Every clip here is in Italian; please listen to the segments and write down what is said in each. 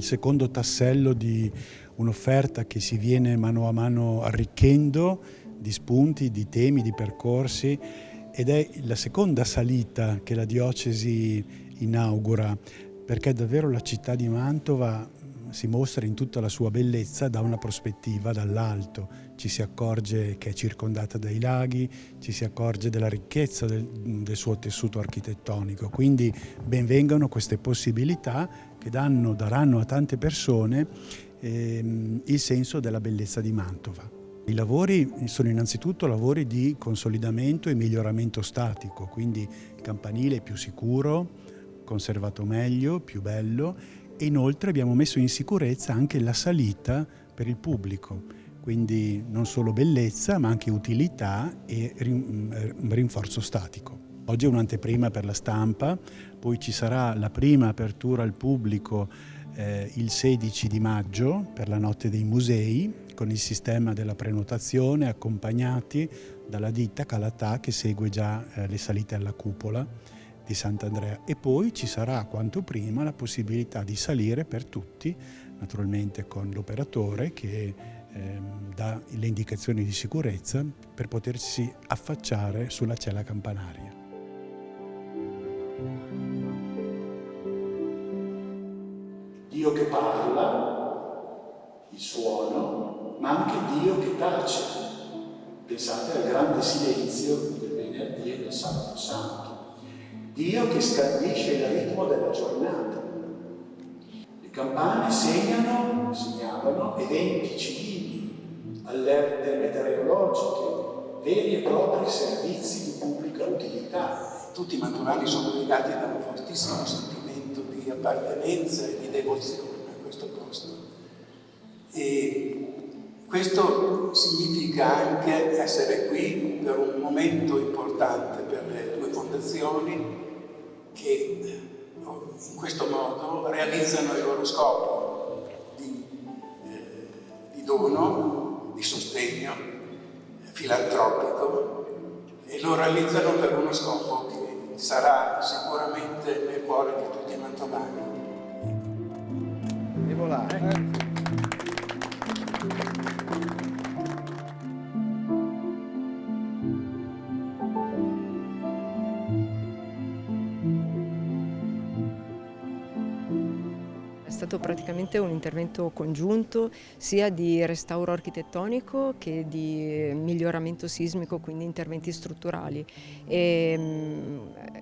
il secondo tassello di un'offerta che si viene mano a mano arricchendo di spunti, di temi, di percorsi, ed è la seconda salita che la diocesi inaugura, perché davvero la città di Mantova si mostra in tutta la sua bellezza da una prospettiva dall'alto. Ci si accorge che è circondata dai laghi, ci si accorge della ricchezza del suo tessuto architettonico, quindi benvengano queste possibilità che daranno a tante persone il senso della bellezza di Mantova. I lavori sono innanzitutto lavori di consolidamento e miglioramento statico, quindi il campanile è più sicuro, conservato meglio, più bello, e inoltre abbiamo messo in sicurezza anche la salita per il pubblico, quindi non solo bellezza ma anche utilità e rinforzo statico. Oggi è un'anteprima per la stampa, poi ci sarà la prima apertura al pubblico il 16 di maggio per la Notte dei Musei, con il sistema della prenotazione, accompagnati dalla ditta Calatà che segue già le salite alla cupola di Sant'Andrea, e poi ci sarà quanto prima la possibilità di salire per tutti, naturalmente con l'operatore che dà le indicazioni di sicurezza per potersi affacciare sulla cella campanaria. Dio che parla, il suono, ma anche Dio che tace. Pensate al grande silenzio del venerdì e del sabato santo. Dio che scandisce il ritmo della giornata. Le campane segnavano eventi civili, allerte meteorologiche, veri e propri servizi di pubblica utilità. Tutti i mantovani sono legati da un fortissimo sentimento di appartenenza e di devozione a questo posto. E questo significa anche essere qui per un momento importante per le due fondazioni che in questo modo realizzano il loro scopo di dono, di sostegno filantropico, e lo realizzano per uno scopo che sarà sicuramente nel cuore di tutti i mantovani. E voilà. È stato praticamente un intervento congiunto sia di restauro architettonico che di miglioramento sismico, quindi interventi strutturali. E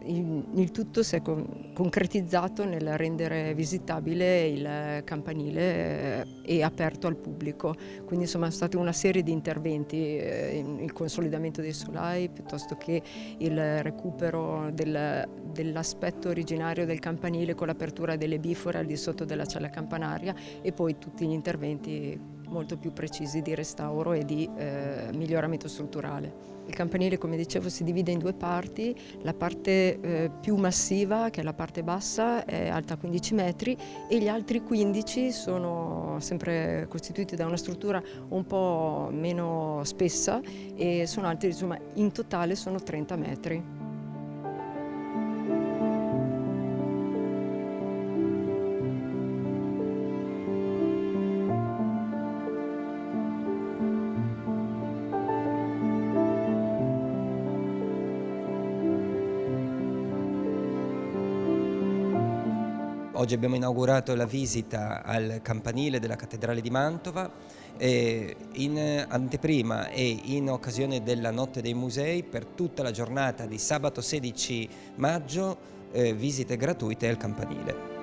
il tutto si è concretizzato nel rendere visitabile il campanile e aperto al pubblico. Quindi insomma è stata una serie di interventi, il consolidamento dei solai piuttosto che il recupero dell'aspetto originario del campanile con l'apertura delle bifore al di sotto della cella campanaria, e poi tutti gli interventi molto più precisi di restauro e di miglioramento strutturale. Il campanile, come dicevo, si divide in due parti. La parte più massiva, che è la parte bassa, è alta 15 metri, e gli altri 15 sono sempre costituiti da una struttura un po' meno spessa e sono alti, insomma, in totale sono 30 metri. Oggi abbiamo inaugurato la visita al campanile della Cattedrale di Mantova, in anteprima e in occasione della Notte dei Musei. Per tutta la giornata di sabato 16 maggio visite gratuite al campanile.